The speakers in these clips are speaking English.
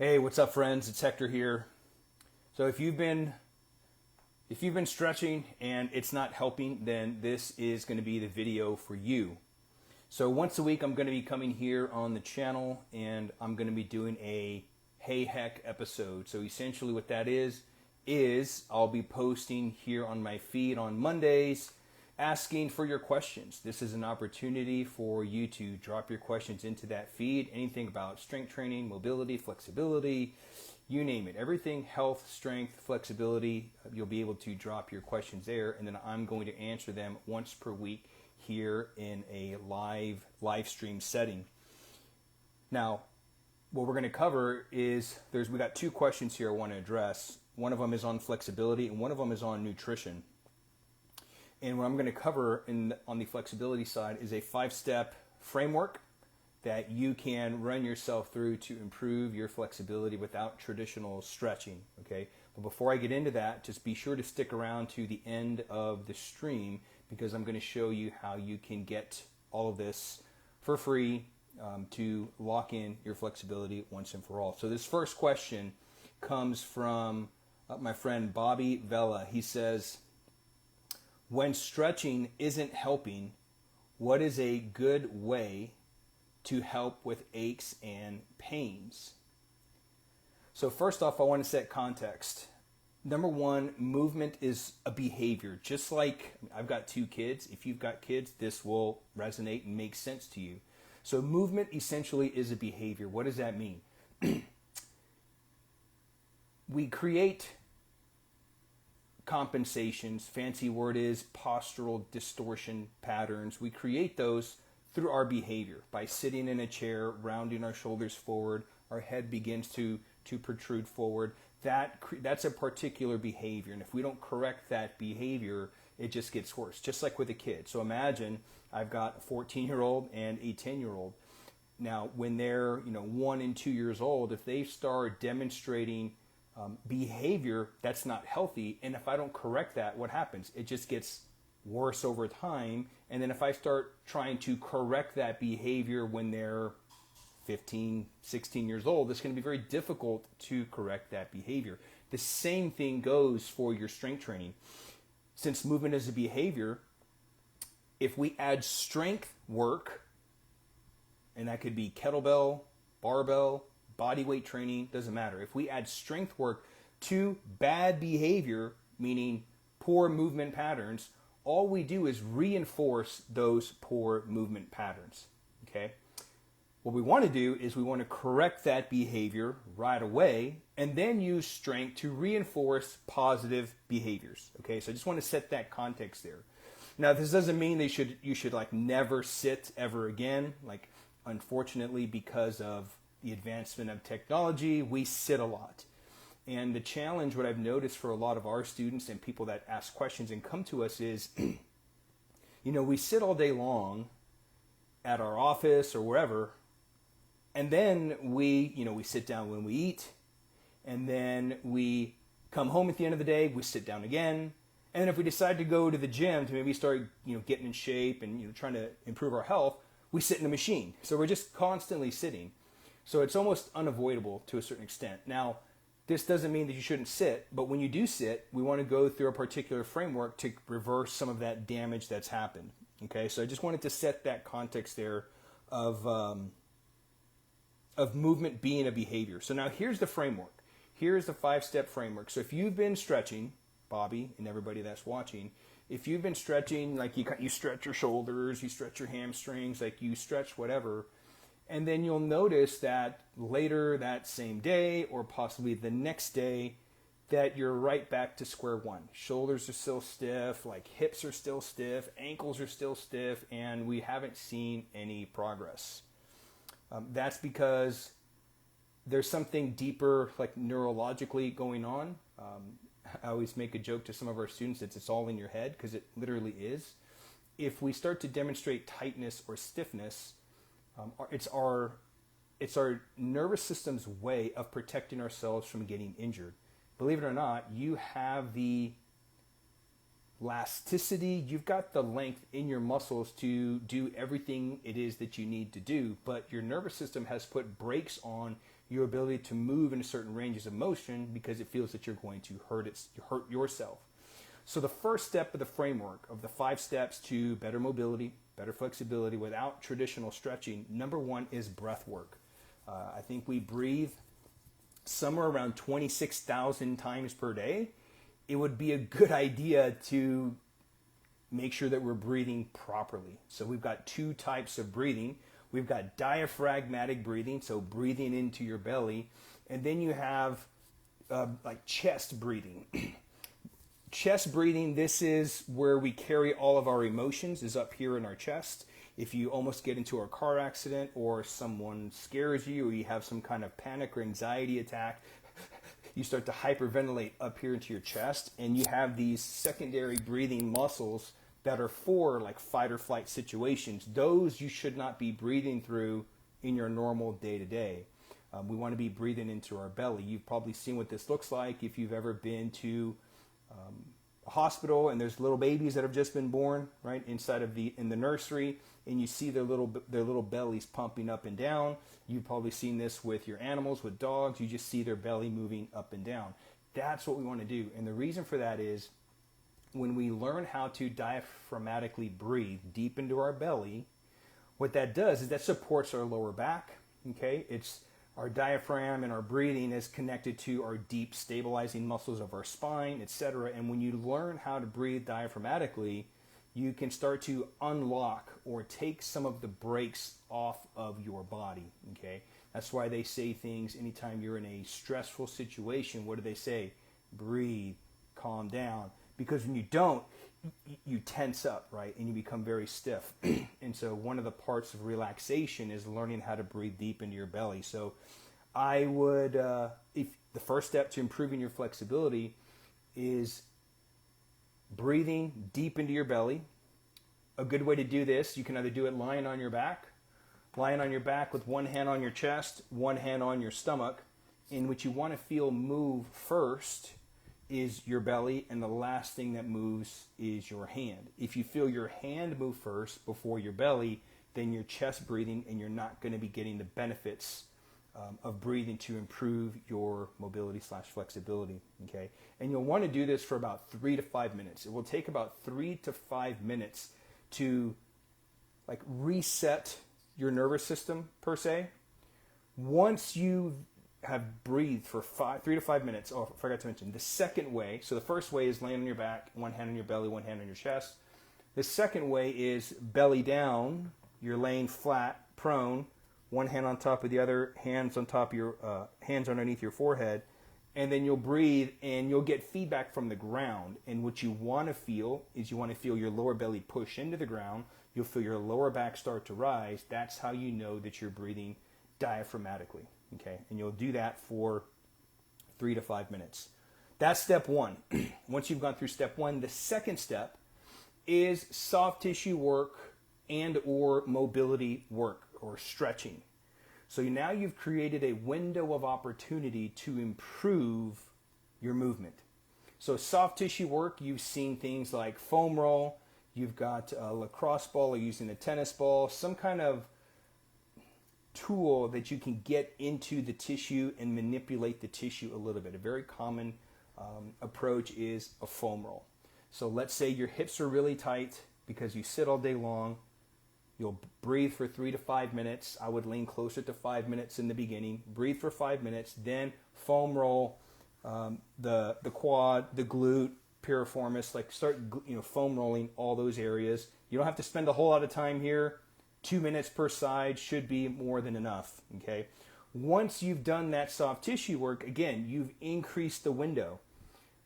Hey, what's up, friends? It's Hector here. So if you've been stretching and it's not helping, then this is going to be the video for you. So once a week I'm going to be coming here on the channel and I'm going to be doing a Hey Heck episode. So essentially what that is I'll be posting here on my feed on Mondays asking for your questions. This is an opportunity for you to drop your questions into that feed. Anything about strength training, mobility, flexibility, you name it. Everything health, strength, flexibility, you'll be able to drop your questions there, and then I'm going to answer them once per week here in a live stream setting. Now, what we're going to cover is we got two questions here I want to address. One of them is on flexibility and one of them is on nutrition. And what I'm going to cover on the flexibility side is a 5-step framework that you can run yourself through to improve your flexibility without traditional stretching, okay? But before I get into that, just be sure to stick around to the end of the stream because I'm going to show you how you can get all of this for free to lock in your flexibility once and for all. So this first question comes from my friend Bobby Vella. He says, when stretching isn't helping, what is a good way to help with aches and pains? So first off, I want to set context. Number one, movement is a behavior. Just like I've got 2 kids. If you've got kids, this will resonate and make sense to you. So movement essentially is a behavior. What does that mean? We create compensations, fancy word is postural distortion patterns. We create those through our behavior. By sitting in a chair, rounding our shoulders forward, our head begins to protrude forward. That's a particular behavior, and if we don't correct that behavior, it just gets worse, just like with a kid. So imagine I've got a 14-year-old and a 10-year-old. Now, when they're 1 and 2 years old, if they start demonstrating behavior that's not healthy, and if I don't correct that, what happens? It just gets worse over time. And then if I start trying to correct that behavior when they're 15, 16 years old, it's going to be very difficult to correct that behavior. The same thing goes for your strength training. Since movement is a behavior, if we add strength work, and that could be kettlebell, barbell, body weight training, doesn't matter. If we add strength work to bad behavior, meaning poor movement patterns, all we do is reinforce those poor movement patterns, okay? What we want to do is we want to correct that behavior right away and then use strength to reinforce positive behaviors, okay? So I just want to set that context there. Now, this doesn't mean you should like never sit ever again. Like, unfortunately, because of the advancement of technology, we sit a lot. And the challenge, what I've noticed for a lot of our students and people that ask questions and come to us is, we sit all day long at our office or wherever, and then we sit down when we eat, and then we come home at the end of the day, we sit down again, and then if we decide to go to the gym to maybe start, getting in shape and, trying to improve our health, we sit in a machine. So we're just constantly sitting. So it's almost unavoidable to a certain extent. Now, this doesn't mean that you shouldn't sit, but when you do sit, we want to go through a particular framework to reverse some of that damage that's happened. Okay, so I just wanted to set that context there of movement being a behavior. So now here's the framework. Here's the 5-step framework. So if you've been stretching, Bobby and everybody that's watching, if you've been stretching, like you stretch your shoulders, you stretch your hamstrings, like you stretch whatever, and then you'll notice that later that same day or possibly the next day that you're right back to square one. Shoulders are still stiff, like hips are still stiff, ankles are still stiff, and we haven't seen any progress. That's because there's something deeper, like neurologically going on. I always make a joke to some of our students that it's all in your head, because it literally is. If we start to demonstrate tightness or stiffness, it's our nervous system's way of protecting ourselves from getting injured. Believe it or not, you have the elasticity. You've got the length in your muscles to do everything it is that you need to do, but your nervous system has put brakes on your ability to move in certain ranges of motion because it feels that you're going to hurt yourself. So the first step of the framework of the 5 steps to better mobility, better flexibility without traditional stretching, number 1 is breath work. I think we breathe somewhere around 26,000 times per day. It would be a good idea to make sure that we're breathing properly. So we've got 2 types of breathing. We've got diaphragmatic breathing, so breathing into your belly, and then you have like chest breathing. Chest breathing, this is where we carry all of our emotions, is up here in our chest. If you almost get into a car accident or someone scares you or you have some kind of panic or anxiety attack, you start to hyperventilate up here into your chest, and you have these secondary breathing muscles that are for like fight or flight situations. Those you should not be breathing through in your normal day-to-day. We want to be breathing into our belly. You've probably seen what this looks like if you've ever been to a hospital and there's little babies that have just been born, right, in the nursery, and you see their little bellies pumping up and down. You've probably seen this with your animals, with dogs. You just see their belly moving up and down. That's what we want to do. And the reason for that is when we learn how to diaphragmatically breathe deep into our belly, what that does is that supports our lower back. Okay, it's our diaphragm and our breathing is connected to our deep stabilizing muscles of our spine, etc. And when you learn how to breathe diaphragmatically, you can start to unlock or take some of the brakes off of your body. Okay, that's why they say things anytime you're in a stressful situation. What do they say? Breathe, calm down. Because when you don't, you tense up, right? And you become very stiff. And so one of the parts of relaxation is learning how to breathe deep into your belly. So I would, if the first step to improving your flexibility is breathing deep into your belly. A good way to do this, you can either do it lying on your back with one hand on your chest, one hand on your stomach. And what you want to feel move first is your belly, and the last thing that moves is your hand. If you feel your hand move first before your belly, then you're chest breathing and you're not going to be getting the benefits of breathing to improve your mobility / flexibility. Okay, and you'll want to do this for about 3 to 5 minutes. It will take about 3 to 5 minutes to like reset your nervous system per se. Once you have breathed for 3 to 5 minutes. Oh, I forgot to mention the second way. So the first way is laying on your back, one hand on your belly, one hand on your chest. The second way is belly down. You're laying flat, prone, one hand on top of the other, hands on top of your hands underneath your forehead, and then you'll breathe and you'll get feedback from the ground. And what you want to feel is you want to feel your lower belly push into the ground. You'll feel your lower back start to rise. That's how you know that you're breathing diaphragmatically. Okay, and you'll do that for 3 to 5 minutes. That's step 1. Once you've gone through step 1, the second step is soft tissue work and or mobility work or stretching. So now you've created a window of opportunity to improve your movement. So soft tissue work, you've seen things like foam roll, you've got a lacrosse ball or using a tennis ball, some kind of tool that you can get into the tissue and manipulate the tissue a little bit. A very common approach is a foam roll. So let's say your hips are really tight because you sit all day long. You'll breathe for 3 to 5 minutes. I would lean closer to 5 minutes in the beginning. Breathe for 5 minutes, then foam roll the quad, the glute, piriformis. Like start foam rolling all those areas. You don't have to spend a whole lot of time here. 2 minutes per side should be more than enough, okay? Once you've done that soft tissue work, again, you've increased the window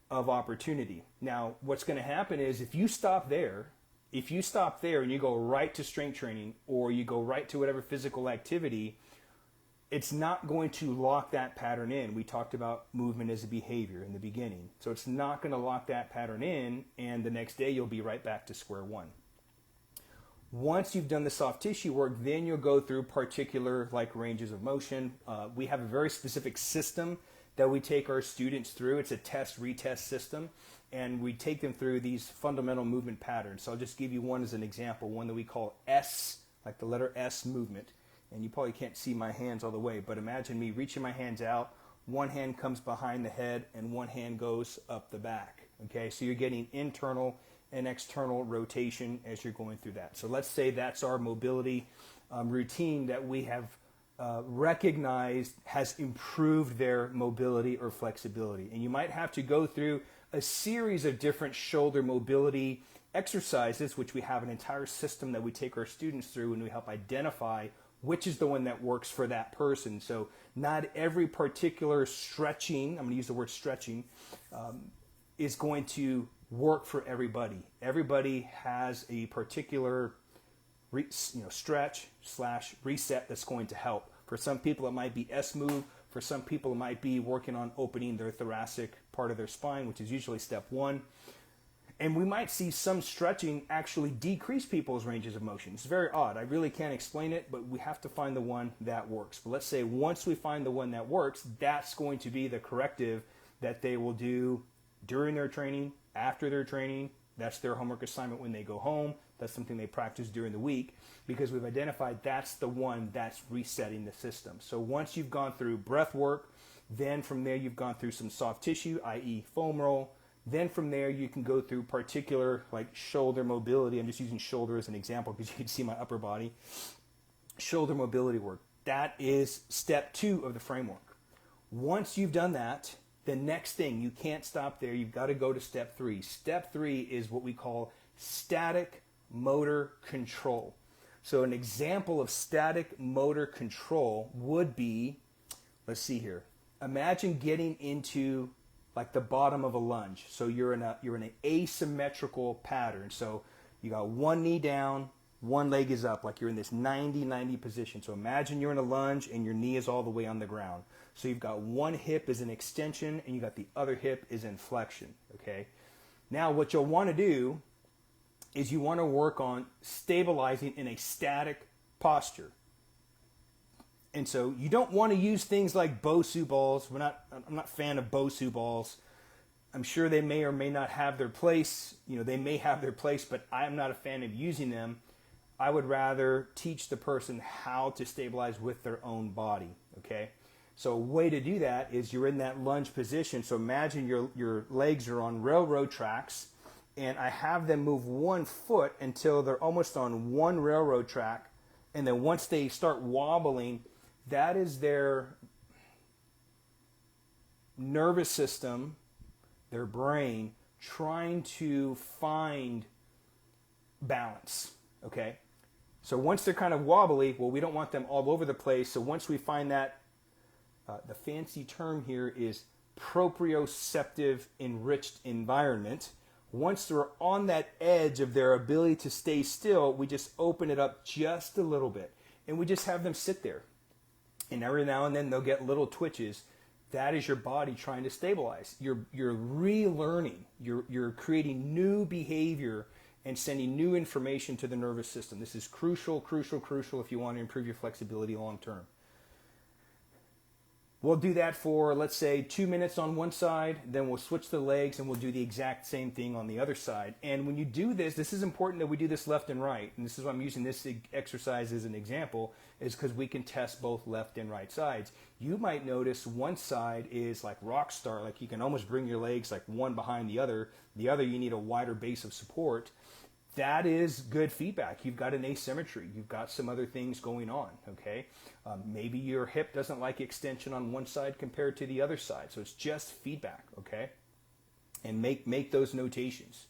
of opportunity. Now, what's going to happen is if you stop there and you go right to strength training or you go right to whatever physical activity, it's not going to lock that pattern in. We talked about movement as a behavior in the beginning. So it's not going to lock that pattern in, and the next day you'll be right back to square one. Once you've done the soft tissue work, then you'll go through particular like ranges of motion. We have a very specific system that we take our students through. It's a test-retest system. and we take them through these fundamental movement patterns. So I'll just give you one as an example, one that we call S, like the letter S movement. And you probably can't see my hands all the way, but imagine me reaching my hands out. One hand comes behind the head and one hand goes up the back. Okay, so you're getting internal and external rotation as you're going through that. So let's say that's our mobility routine that we have recognized has improved their mobility or flexibility. And you might have to go through a series of different shoulder mobility exercises, which we have an entire system that we take our students through, and we help identify which is the one that works for that person. So not every particular stretching, I'm going to use the word stretching, is going to work for everybody. Everybody has a particular stretch / reset that's going to help. For some people it might be S move. For some people it might be working on opening their thoracic part of their spine, which is usually step 1. And we might see some stretching actually decrease people's ranges of motion. It's very odd. I really can't explain it, but we have to find the one that works. But let's say once we find the one that works, that's going to be the corrective that they will do during their training, after their training. That's their homework assignment when they go home. That's something they practice during the week, because we've identified that's the one that's resetting the system. So once you've gone through breath work, then from there you've gone through some soft tissue, i.e. foam roll. Then from there you can go through particular like shoulder mobility. I'm just using shoulder as an example because you can see my upper body. Shoulder mobility work. That is step 2 of the framework. Once you've done that, the next thing, you can't stop there. You've got to go to step 3. Step 3 is what we call static motor control. So an example of static motor control would be, let's see here. Imagine getting into like the bottom of a lunge. So you're in an asymmetrical pattern. So you got one knee down, one leg is up, like you're in this 90-90 position. So imagine you're in a lunge and your knee is all the way on the ground. So you've got one hip is an extension and you got the other hip is in flexion, okay? Now what you'll want to do is you want to work on stabilizing in a static posture. And so you don't want to use things like Bosu balls. I'm not a fan of Bosu balls. I'm sure they may or may not have their place. They may have their place, but I'm not a fan of using them. I would rather teach the person how to stabilize with their own body, okay? So a way to do that is you're in that lunge position. So imagine your legs are on railroad tracks, and I have them move one foot until they're almost on one railroad track. And then once they start wobbling, that is their nervous system, their brain, trying to find balance, okay? So once they're kind of wobbly, well, we don't want them all over the place. So once we find that, the fancy term here is proprioceptive enriched environment. Once they're on that edge of their ability to stay still, we just open it up just a little bit. And we just have them sit there. And every now and then they'll get little twitches. That is your body trying to stabilize. You're relearning. You're creating new behavior and sending new information to the nervous system. This is crucial if you want to improve your flexibility long term. We'll do that for, let's say, 2 minutes on one side, then we'll switch the legs and we'll do the exact same thing on the other side. And when you do this is important that we do this left and right. And this is why I'm using this exercise as an example, is because we can test both left and right sides. You might notice one side is like rock star, like you can almost bring your legs like one behind the other. The other, you need a wider base of support. That is good feedback. You've got an asymmetry. You've got some other things going on, okay? Maybe your hip doesn't like extension on one side compared to the other side. So it's just feedback, okay? And make those notations.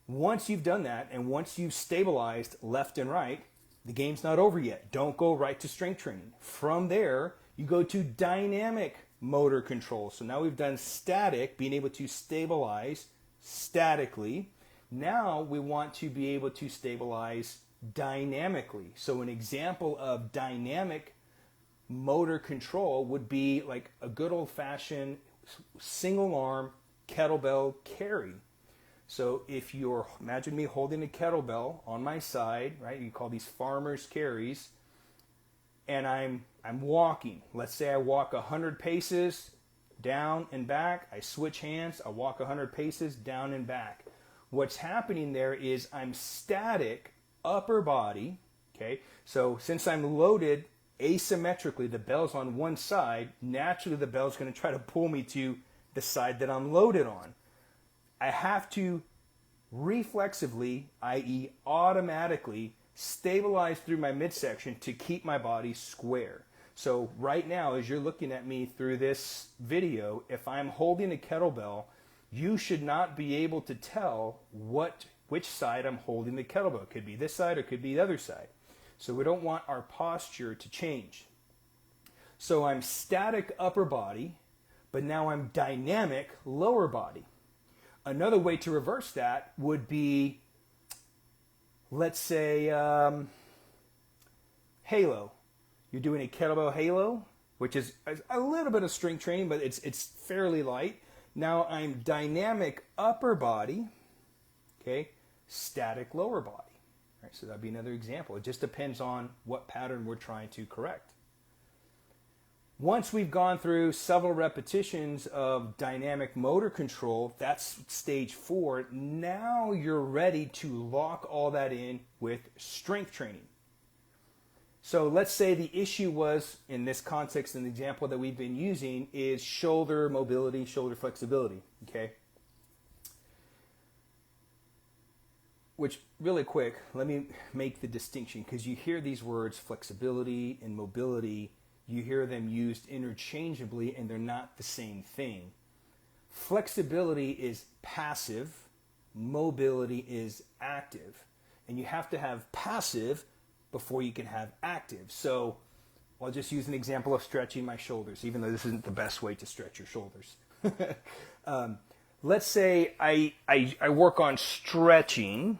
Once you've done that, and once you've stabilized left and right, the game's not over yet. Don't go right to strength training. From there, you go to dynamic motor control. So now we've done static, being able to stabilize statically. Now we want to be able to stabilize dynamically. So an example of dynamic motor control would be like a good old-fashioned single arm kettlebell carry. So if you're, imagine me holding a kettlebell on my side, right? You call these farmer's carries, and I'm walking. Let's say I walk 100 paces, down and back. I switch hands. I walk 100 paces, down and back. What's happening there is I'm static upper body, okay? So since I'm loaded asymmetrically, the bell's on one side, naturally the bell's going to try to pull me to the side that I'm loaded on. I have to reflexively, i.e. automatically, stabilize through my midsection to keep my body square. So right now, as you're looking at me through this video, if I'm holding a kettlebell, you should not be able to tell which side I'm holding the kettlebell. It could be this side or it could be the other side. So we don't want our posture to change. So I'm static upper body, but now I'm dynamic lower body. Another way to reverse that would be, let's say, halo. You're doing a kettlebell halo, which is a little bit of strength training, but it's fairly light. Now I'm dynamic upper body, okay, static lower body. All right, so that'd be another example. It just depends on what pattern we're trying to correct. Once we've gone through several repetitions of dynamic motor control, that's stage 4. Now you're ready to lock all that in with strength training. So let's say the issue was, in this context, in the example that we've been using, is shoulder mobility, shoulder flexibility, okay? Which, really quick, let me make the distinction, because you hear these words, flexibility and mobility, you hear them used interchangeably, and they're not the same thing. Flexibility is passive, mobility is active, and you have to have passive before you can have active. So I'll just use an example of stretching my shoulders, even though this isn't the best way to stretch your shoulders. Let's say I work on stretching.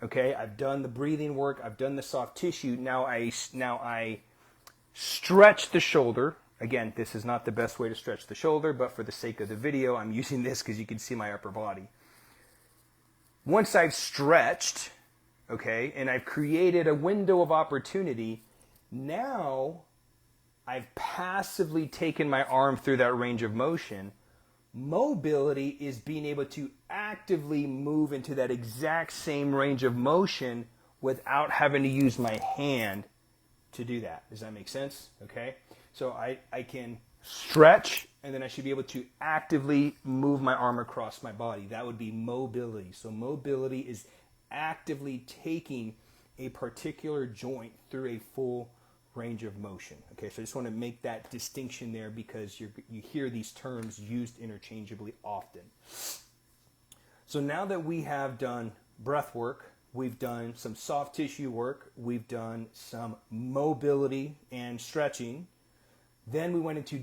Okay, I've done the breathing work, I've done the soft tissue. Now I stretch the shoulder. Again, this is not the best way to stretch the shoulder, but for the sake of the video, I'm using this because you can see my upper body. Once I've stretched, okay, and I've created a window of opportunity, now I've passively taken my arm through that range of motion. Mobility is being able to actively move into that exact same range of motion without having to use my hand to do that. Does that make sense? Okay, so I can stretch, and then I should be able to actively move my arm across my body. That would be mobility. So mobility is actively taking a particular joint through a full range of motion. Okay, so I just want to make that distinction there because you hear these terms used interchangeably often. So now that we have done breath work, we've done some soft tissue work, we've done some mobility and stretching, then we went into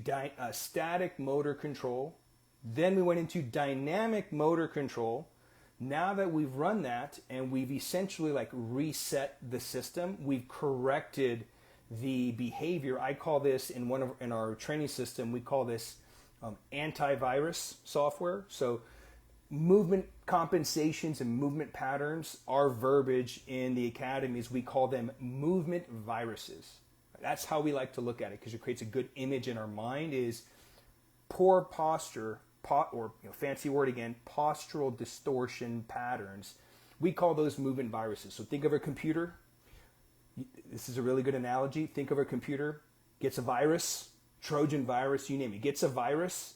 static motor control, then we went into dynamic motor control. Now that we've run that and we've essentially reset the system, we've corrected the behavior. I call this in our training system, we call this antivirus software. So movement compensations and movement patterns, our verbiage in the academies, we call them movement viruses. That's how we like to look at it, because it creates a good image in our mind. Is poor posture, or fancy word again, postural distortion patterns. We call those movement viruses. So think of a computer. This is a really good analogy. Think of a computer, gets a virus, Trojan virus, you name it, gets a virus.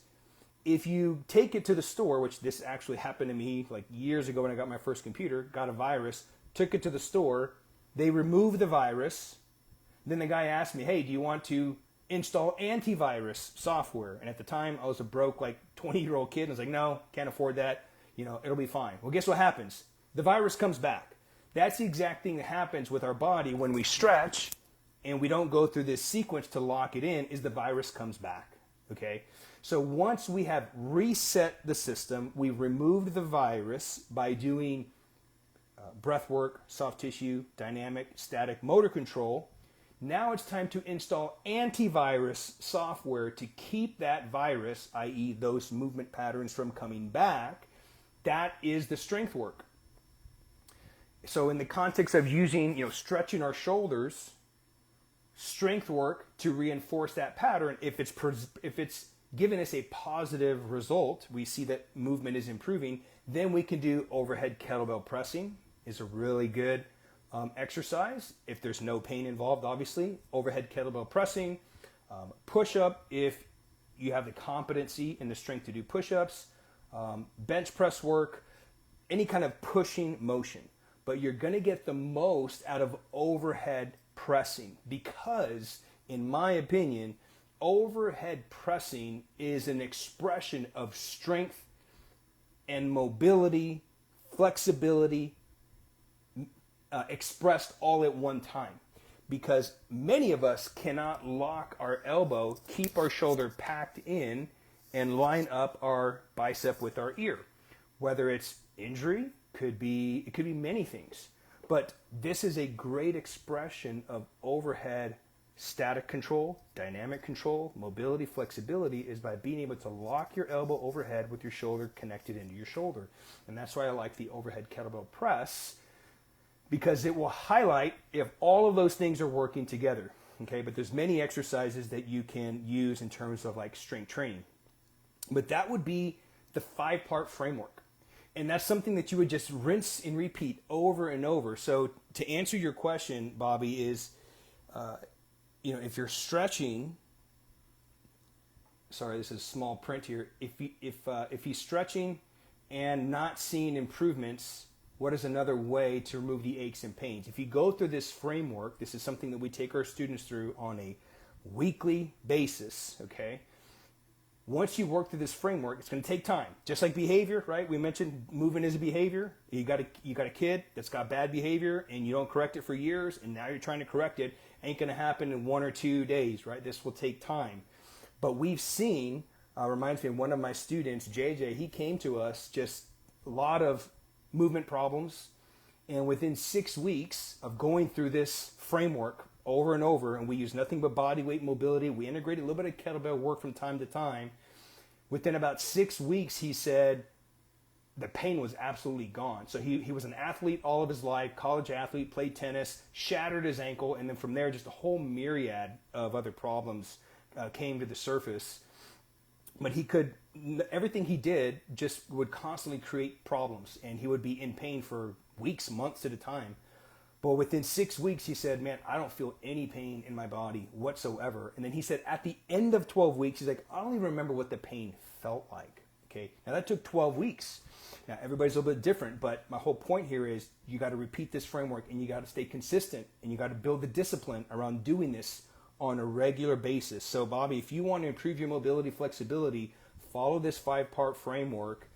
If you take it to the store, which this actually happened to me years ago when I got my first computer, got a virus, took it to the store, they removed the virus. Then the guy asked me, hey, do you want to install antivirus software? And at the time, I was a broke 20-year-old kid, and I was like, no, can't afford that. It'll be fine. Well, guess what happens? The virus comes back. That's the exact thing that happens with our body when we stretch and we don't go through this sequence to lock it in, is the virus comes back, okay? So once we have reset the system, we've removed the virus by doing breath work, soft tissue, dynamic, static motor control. Now it's time to install antivirus software to keep that virus, i.e. those movement patterns, from coming back. That is the strength work. So in the context of using, stretching our shoulders, strength work to reinforce that pattern, if it's giving us a positive result, we see that movement is improving, then we can do overhead kettlebell pressing is a really good exercise if there's no pain involved, obviously. Overhead kettlebell pressing, push-up if you have the competency and the strength to do push-ups, bench press work, any kind of pushing motion. But you're going to get the most out of overhead pressing because, in my opinion, overhead pressing is an expression of strength and mobility, flexibility, expressed all at one time. Because many of us cannot lock our elbow, keep our shoulder packed in, and line up our bicep with our ear. Whether it's injury, it could be many things. But this is a great expression of overhead static control, dynamic control, mobility, flexibility is by being able to lock your elbow overhead with your shoulder connected into your shoulder. And that's why I like the overhead kettlebell press, because it will highlight if all of those things are working together. Okay, but there's many exercises that you can use in terms of like strength training. But that would be the 5-part framework. And that's something that you would just rinse and repeat over and over. So to answer your question, Bobby, is, if you're stretching, sorry, this is small print here. If he's stretching and not seeing improvements, what is another way to remove the aches and pains? If you go through this framework, this is something that we take our students through on a weekly basis, okay? Once you work through this framework, it's going to take time. Just like behavior, right? We mentioned movement is a behavior. You got a kid that's got bad behavior and you don't correct it for years, and now you're trying to correct it. Ain't going to happen in 1 or 2 days, right? This will take time. But we've seen, reminds me of one of my students, JJ, he came to us just a lot of movement problems, and within 6 weeks of going through this framework over and over, and we use nothing but body weight mobility, we integrated a little bit of kettlebell work from time to time. Within about 6 weeks, he said the pain was absolutely gone. So he was an athlete all of his life, college athlete, played tennis, shattered his ankle, and then from there just a whole myriad of other problems came to the surface. But everything he did just would constantly create problems, and he would be in pain for weeks, months at a time. But within 6 weeks, he said, man, I don't feel any pain in my body whatsoever. And then he said at the end of 12 weeks, he's like, I don't even remember what the pain felt like. Okay, now that took 12 weeks. Now everybody's a little bit different, but my whole point here is you got to repeat this framework, and you got to stay consistent, and you got to build the discipline around doing this on a regular basis. So Bobby, if you want to improve your mobility, flexibility, follow this 5-part framework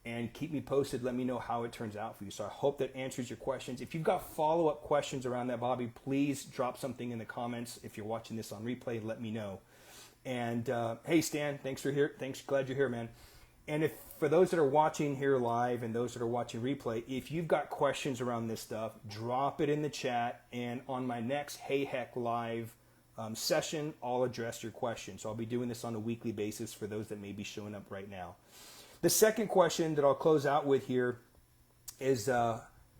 and keep me posted. Let me know how it turns out for you. So I hope that answers your questions. If you've got follow-up questions around that, Bobby, please drop something in the comments. If you're watching this on replay, let me know. And hey, Stan, thanks, glad you're here, man. And if for those that are watching here live and those that are watching replay, if you've got questions around this stuff, drop it in the chat. And on my next Hey Heck Live session, I'll address your questions. So I'll be doing this on a weekly basis for those that may be showing up right now. The second question that I'll close out with here is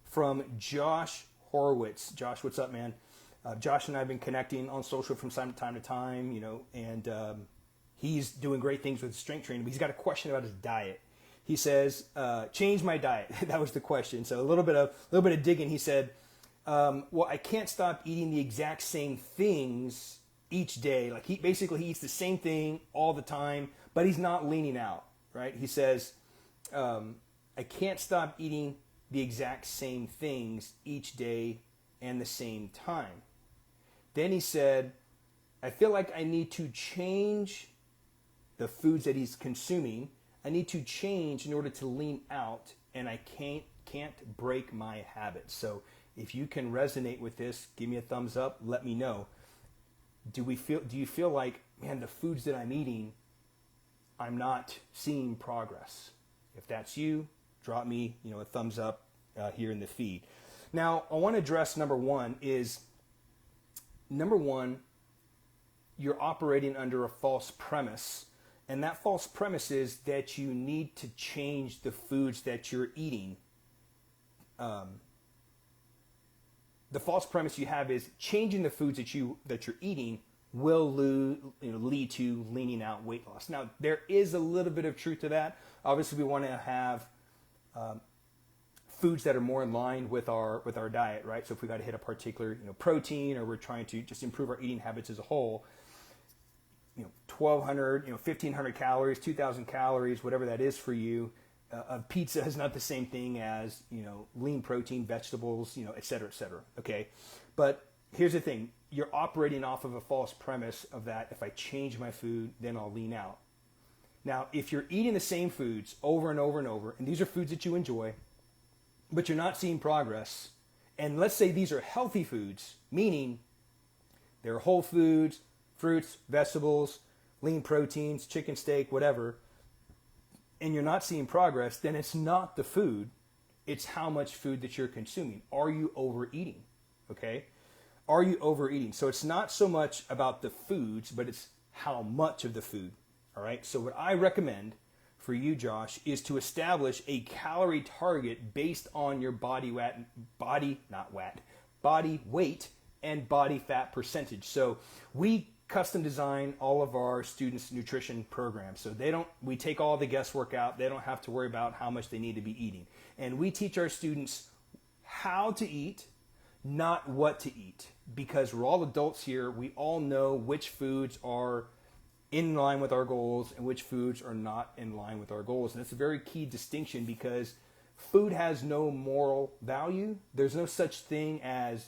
from Josh Horowitz. Josh, what's up, man? Josh and I have been connecting on social from time to time, and he's doing great things with strength training, but he's got a question about his diet. He says, change my diet. That was the question. So a little bit of digging. He said, well, I can't stop eating the exact same things each day. Like he eats the same thing all the time, but he's not leaning out, right? He says, I can't stop eating the exact same things each day and the same time. Then he said, I feel like I need to change the foods that he's consuming. I need to change in order to lean out, and I can't break my habits. So if you can resonate with this, give me a thumbs up, let me know. Do you feel like, man, the foods that I'm eating, I'm not seeing progress? If that's you, drop me, a thumbs up here in the feed. Now, I want to address number one, you're operating under a false premise. And that false premise is that you need to change the foods that you're eating. The false premise you have is changing the foods that you're eating will lead to leaning out weight loss. Now, there is a little bit of truth to that. Obviously, we want to have foods that are more in line with our diet, right? So if we got to hit a particular protein, or we're trying to just improve our eating habits as a whole, 1,200, 1,500 calories, 2,000 calories, whatever that is for you, of pizza is not the same thing as lean protein, vegetables, et cetera, et cetera. Okay, but here's the thing: you're operating off of a false premise of that if I change my food, then I'll lean out. Now, if you're eating the same foods over and over and over, and these are foods that you enjoy, but you're not seeing progress, and let's say these are healthy foods, meaning they're whole foods, fruits, vegetables, lean proteins, chicken, steak, whatever, and you're not seeing progress, then it's not the food, it's how much food that you're consuming. Are you overeating? Okay? Are you overeating? So it's not so much about the foods, but it's how much of the food. All right? So what I recommend for you, Josh, is to establish a calorie target based on your body weight and body fat percentage. So we custom design all of our students' nutrition programs. So we take all the guesswork out. They don't have to worry about how much they need to be eating. And we teach our students how to eat, not what to eat. Because we're all adults here, we all know which foods are in line with our goals and which foods are not in line with our goals. And that's a very key distinction, because food has no moral value. There's no such thing as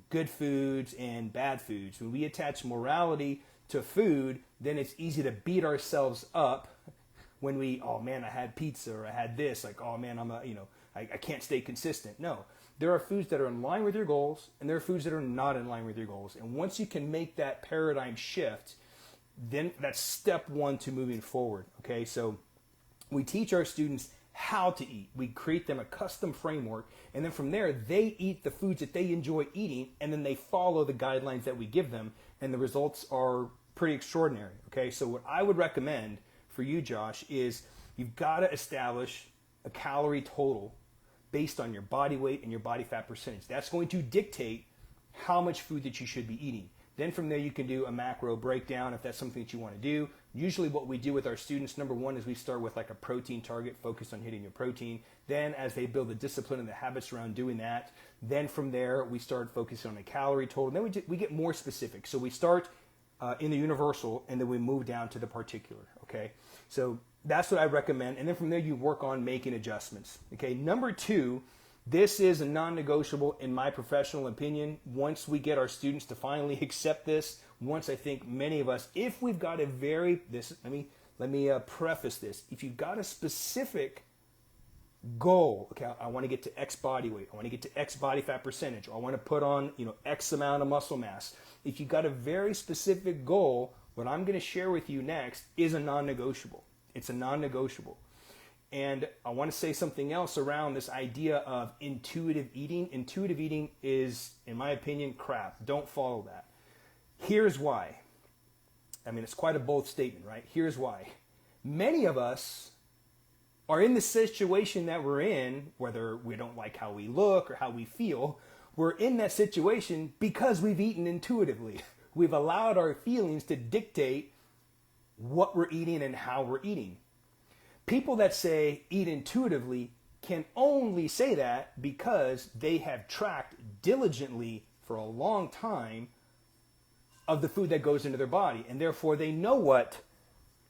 good foods and bad foods. When we attach morality to food, then it's easy to beat ourselves up when oh man, I had pizza, or I had this, like, oh man, I can't stay consistent. No, there are foods that are in line with your goals, and there are foods that are not in line with your goals. And once you can make that paradigm shift, then that's step one to moving forward. Okay, so we teach our students how to eat. We create them a custom framework, and then from there they eat the foods that they enjoy eating, and then they follow the guidelines that we give them, and the results are pretty extraordinary. Okay, so what I would recommend for you, Josh, is you've got to establish a calorie total based on your body weight and your body fat percentage. That's going to dictate how much food that you should be eating. Then from there you can do a macro breakdown if that's something that you want to do. Usually what we do with our students, number one, is we start with like a protein target, focused on hitting your protein. Then as they build the discipline and the habits around doing that, then from there we start focusing on a calorie total. Then we get more specific. So we start in the universal, and then we move down to the particular. Okay, so that's what I recommend. And then from there you work on making adjustments. Okay, number two, this is a non-negotiable in my professional opinion. Once we get our students to finally accept this, once I think many of us, if we've got a let me preface this. If you've got a specific goal, okay, I want to get to X body weight, I want to get to X body fat percentage, or I want to put on X amount of muscle mass. If you've got a very specific goal, what I'm going to share with you next is a non-negotiable. It's a non-negotiable. And I want to say something else around this idea of intuitive eating. Intuitive eating is, in my opinion, crap. Don't follow that. Here's why. I mean, it's quite a bold statement, right? Here's why. Many of us are in the situation that we're in, whether we don't like how we look or how we feel, we're in that situation because we've eaten intuitively. We've allowed our feelings to dictate what we're eating and how we're eating. People that say eat intuitively can only say that because they have tracked diligently for a long time of the food that goes into their body. And therefore they know what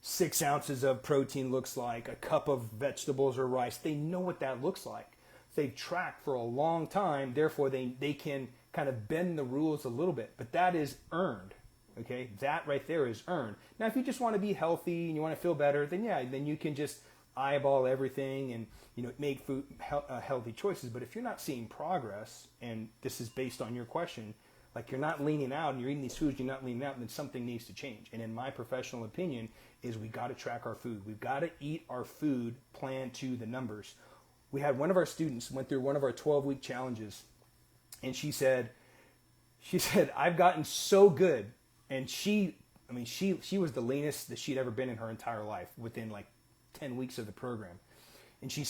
6 ounces of protein looks like, a cup of vegetables or rice. They know what that looks like. They've tracked for a long time. Therefore they can kind of bend the rules a little bit. But that is earned. Okay, that right there is earned. Now, if you just want to be healthy and you want to feel better, then yeah, then you can just eyeball everything and make food healthy choices. But if you're not seeing progress, and this is based on your question, like you're not leaning out and you're eating these foods, you're not leaning out, then something needs to change. And in my professional opinion, is we got to track our food. We've got to eat our food plan to the numbers. We had one of our students went through one of our 12-week challenges, and she said, I've gotten so good. And she was the leanest that she'd ever been in her entire life within like 10 weeks of the program. And she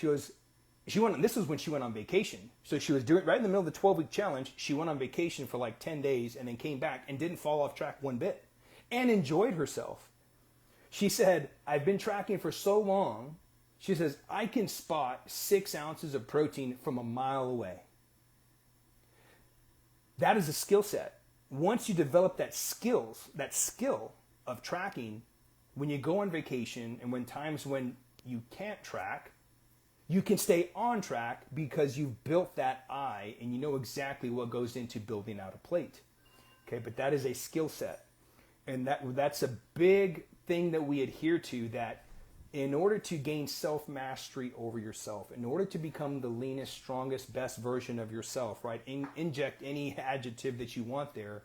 goes, This was when she went on vacation. So she was doing right in the middle of the 12-week challenge. She went on vacation for like 10 days and then came back and didn't fall off track one bit and enjoyed herself. She said, I've been tracking for so long. She says, I can spot 6 ounces of protein from a mile away. That is a skill set. Once you develop that skill of tracking, when you go on vacation and when times when you can't track, you can stay on track because you've built that eye and you know exactly what goes into building out a plate. Okay, but that is a skill set. And that's a big thing that we adhere to, that in order to gain self-mastery over yourself, in order to become the leanest, strongest, best version of yourself, right? Inject any adjective that you want there.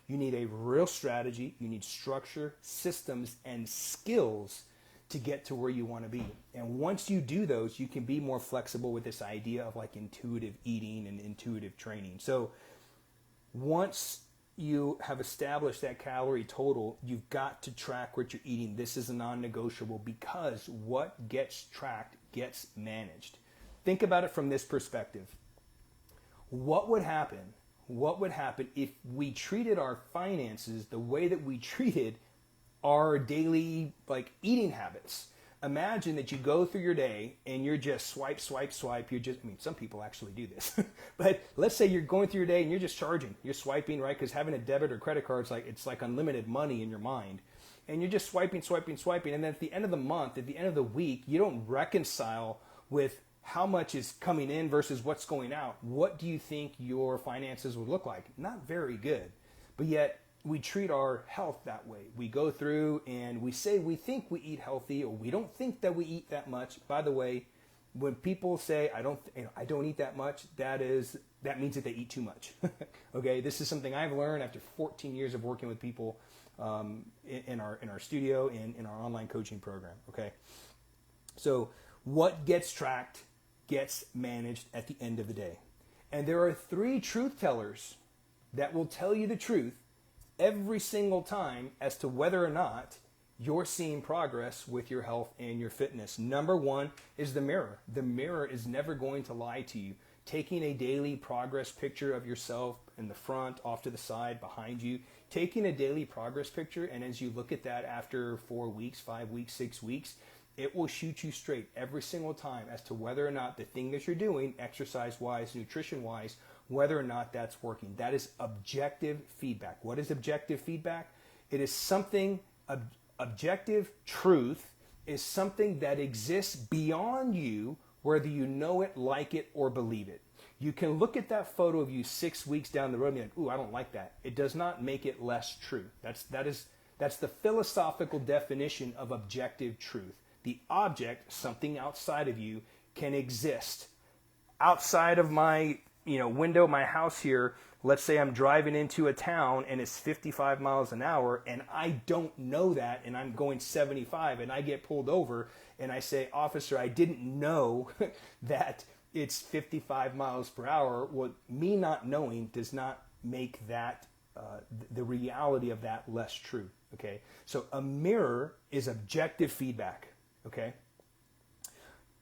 You need a real strategy. You need structure, systems, and skills to get to where you want to be. And once you do those, you can be more flexible with this idea of like intuitive eating and intuitive training. So once you have established that calorie total, you've got to track what you're eating. This is a non-negotiable, because what gets tracked gets managed. Think about it from this perspective. What would happen if we treated our finances the way that we treated our daily eating habits? Imagine that you go through your day and you're just swipe. Some people actually do this, but let's say you're going through your day and you're just charging, you're swiping, right? Because having a debit or credit card, it's like unlimited money in your mind, and you're just swiping. And then at the end of the month, at the end of the week, you don't reconcile with how much is coming in versus what's going out. What do you think your finances would look like? Not very good. But yet, we treat our health that way. We go through and we say we think we eat healthy, or we don't think that we eat that much. By the way, when people say I don't eat that much, that means that they eat too much. Okay, this is something I've learned after 14 years of working with people in our studio and in our online coaching program. Okay, so what gets tracked gets managed at the end of the day, and there are 3 truth tellers that will tell you the truth every single time as to whether or not you're seeing progress with your health and your fitness. Number 1 is the mirror. The mirror is never going to lie to you. Taking a daily progress picture of yourself in the front, off to the side, behind you, taking a daily progress picture, and as you look at that after 4 weeks, 5 weeks, 6 weeks, it will shoot you straight every single time as to whether or not the thing that you're doing, exercise-wise, nutrition-wise, whether or not that's working. That is objective feedback. What is objective feedback? It is something, objective truth is something that exists beyond you, whether you know it, like it, or believe it. You can look at that photo of you 6 weeks down the road and be like, ooh, I don't like that. It does not make it less true. That's the philosophical definition of objective truth. The object, something outside of you, can exist outside of my window, my house here. Let's say I'm driving into a town and it's 55 miles an hour and I don't know that, and I'm going 75 and I get pulled over and I say, officer, I didn't know that it's 55 miles per hour. Well, me not knowing does not make that the reality of that less true. Okay, so a mirror is objective feedback. Okay,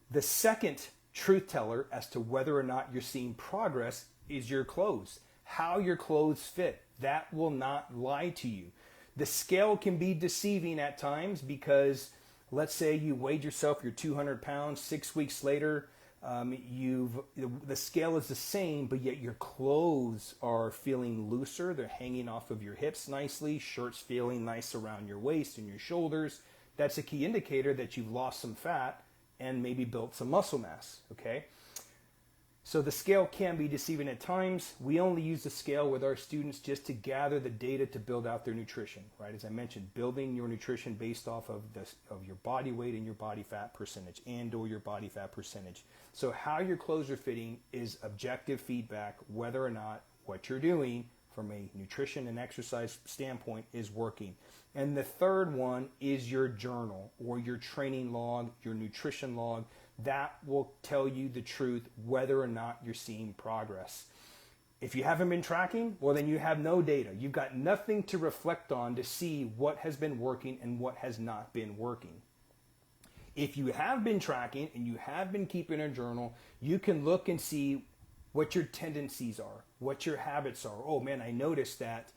the second truth teller as to whether or not you're seeing progress is your clothes. How your clothes fit. That will not lie to you. The scale can be deceiving at times because let's say you weighed yourself, you're 200 pounds, 6 weeks later, the scale is the same, but yet your clothes are feeling looser. They're hanging off of your hips nicely. Shirts feeling nice around your waist and your shoulders. That's a key indicator that you've lost some fat and maybe built some muscle mass, okay? So the scale can be deceiving at times. We only use the scale with our students just to gather the data to build out their nutrition, right? As I mentioned, building your nutrition based off of your body weight and your body fat percentage and/or your body fat percentage. So how your clothes are fitting is objective feedback, whether or not what you're doing from a nutrition and exercise standpoint is working. And the third one is your journal or your training log, your nutrition log. That will tell you the truth whether or not you're seeing progress. If you haven't been tracking, well, then you have no data. You've got nothing to reflect on to see what has been working and what has not been working. If you have been tracking and you have been keeping a journal, you can look and see what your tendencies are, what your habits are. Oh man, I noticed that,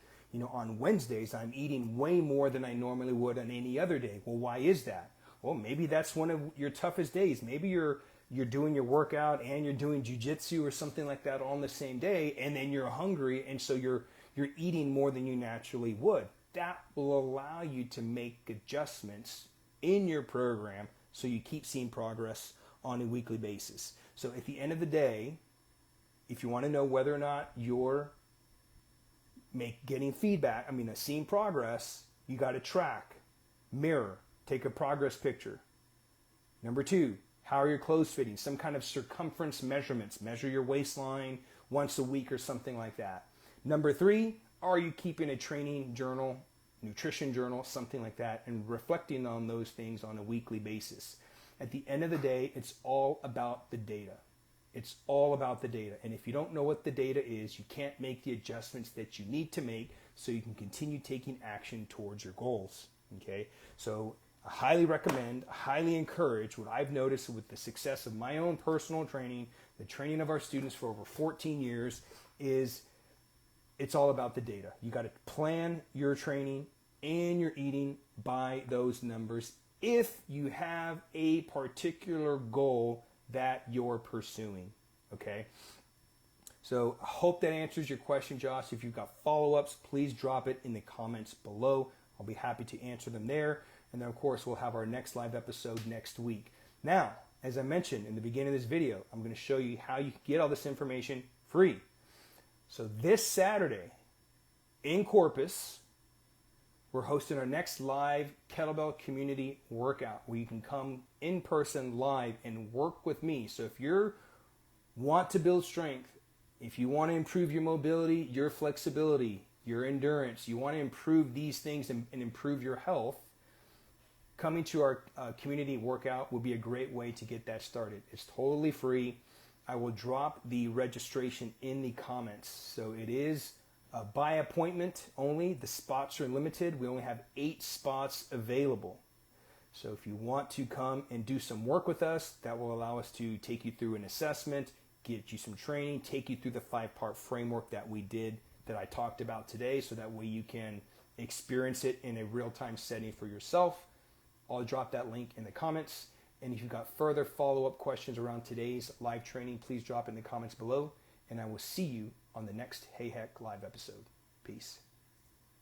on Wednesdays I'm eating way more than I normally would on any other day. Well, why is that? Well, maybe that's one of your toughest days. Maybe you're doing your workout and you're doing jujitsu or something like that on the same day, and then you're hungry, and so you're eating more than you naturally would. That will allow you to make adjustments in your program so you keep seeing progress on a weekly basis. So at the end of the day, if you want to know whether or not you're getting feedback, seeing progress, you got to track, mirror, take a progress picture. Number 2, how are your clothes fitting? Some kind of circumference measurements. Measure your waistline once a week or something like that. Number 3, are you keeping a training journal, nutrition journal, something like that, and reflecting on those things on a weekly basis? At the end of the day, it's all about the data. It's all about the data. And if you don't know what the data is, you can't make the adjustments that you need to make so you can continue taking action towards your goals. Okay? So I highly recommend, highly encourage what I've noticed with the success of my own personal training, the training of our students for over 14 years, is it's all about the data. You got to plan your training and your eating by those numbers if you have a particular goal that you're pursuing. Okay? So I hope that answers your question, Josh. If you've got follow-ups, please drop it in the comments below. I'll be happy to answer them there. And then, of course, we'll have our next live episode next week. Now, as I mentioned in the beginning of this video, I'm going to show you how you can get all this information free. So this Saturday in Corpus, we're hosting our next live kettlebell community workout where you can come in person live and work with me. So if you want to build strength, if you want to improve your mobility, your flexibility, your endurance, you want to improve these things and improve your health, coming to our community workout will be a great way to get that started. It's totally free. I will drop the registration in the comments. So it is by appointment only. The spots are limited. We only have 8 spots available. So if you want to come and do some work with us, that will allow us to take you through an assessment, get you some training, take you through the 5-part framework that we did, that I talked about today, so that way you can experience it in a real-time setting for yourself. I'll drop that link in the comments. And if you've got further follow-up questions around today's live training, please drop it in the comments below. And I will see you on the next Hey Heck live episode. Peace.